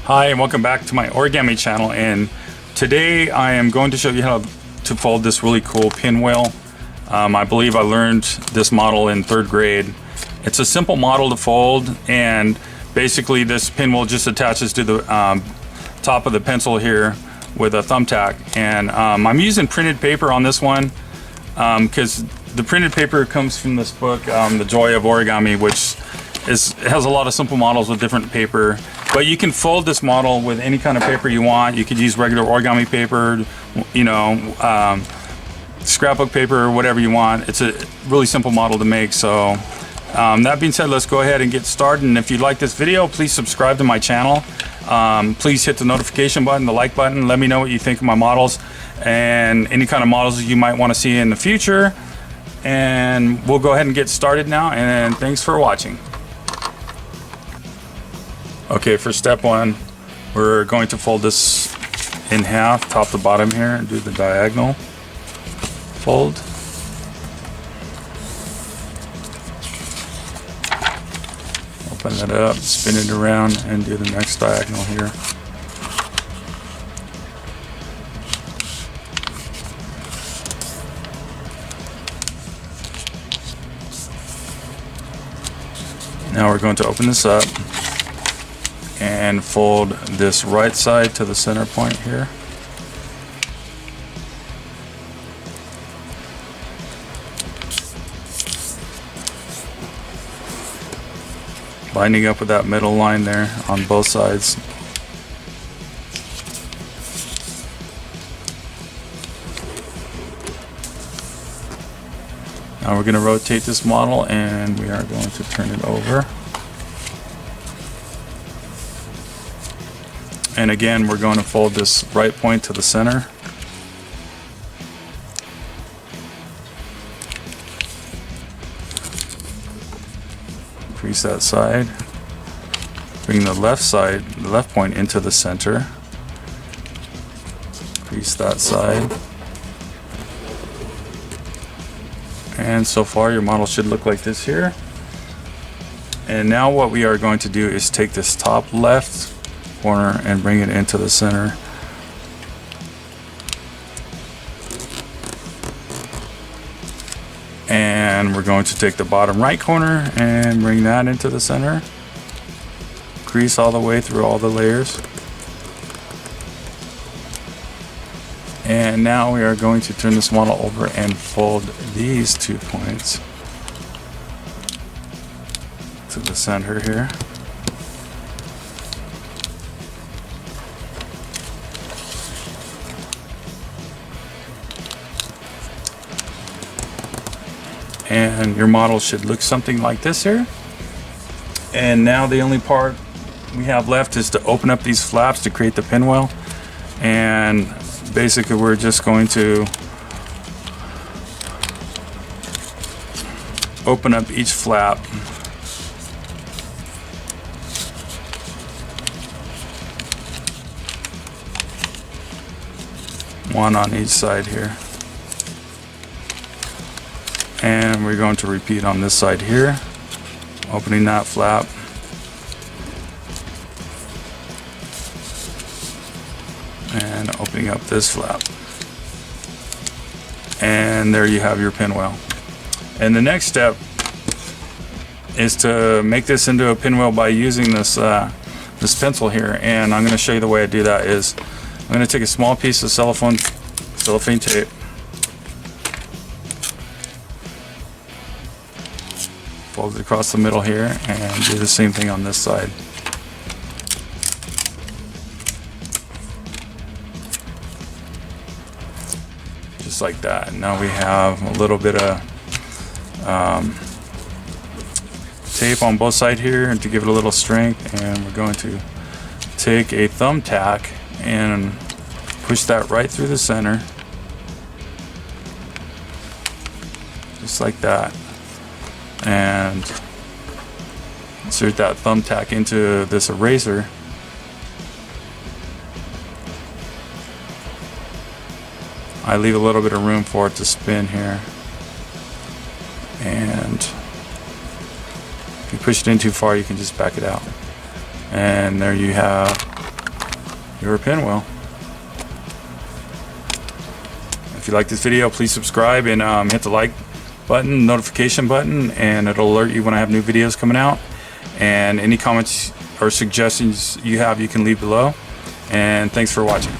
Hi and welcome back to my origami channel, and today I am going to show you how to fold this really cool pinwheel. I believe I learned this model in 3rd grade. It's a simple model to fold, and basically this pinwheel just attaches to the top of the pencil here with a thumbtack, and I'm using printed paper on this one because the printed paper comes from this book, The Joy of Origami, which has a lot of simple models with different paper. But you can fold this model with any kind of paper you want. You could use regular origami paper, you know, scrapbook paper, whatever you want. It's a really simple model to make. So that being said, let's go ahead and get started. And if you like this video, please subscribe to my channel. Please hit the notification button, the like button. Let me know what you think of my models and any kind of models you might want to see in the future. And we'll go ahead and get started now, and thanks for watching. Okay, for step 1, we're going to fold this in half, top to bottom here, and do the diagonal fold. Open it up, spin it around, and do the next diagonal here. Now we're going to open this up and fold this right side to the center point here. Lining up with that middle line there on both sides. Now we're going to rotate this model, and we are going to turn it over. And again, we're going to fold this right point to the center. Crease that side. Bring the left side, the left point into the center. Crease that side. And so far your model should look like this here. And now what we are going to do is take this top left corner and bring it into the center. And we're going to take the bottom right corner and bring that into the center. Crease all the way through all the layers. And now we are going to turn this model over and fold these 2 points to the center here. And your model should look something like this here. And now the only part we have left is to open up these flaps to create the pinwheel. And basically we're just going to open up each flap. One on each side here. And we're going to repeat on this side here, opening that flap. And opening up this flap. And there you have your pinwheel. And the next step is to make this into a pinwheel by using this this pencil here. And I'm going to show you the way I do that is I'm going to take a small piece of cellophane tape. Fold it across the middle here and do the same thing on this side. Just like that. Now we have a little bit of tape on both sides here and to give it a little strength, and we're going to take a thumbtack and push that right through the center. Just like that. And insert that thumbtack into this eraser. I leave a little bit of room for it to spin here. And if you push it in too far, you can just back it out. And there you have your pinwheel. If you like this video, please subscribe and hit the like button, notification button, and it'll alert you when I have new videos coming out. And any comments or suggestions you have, you can leave below. And thanks for watching.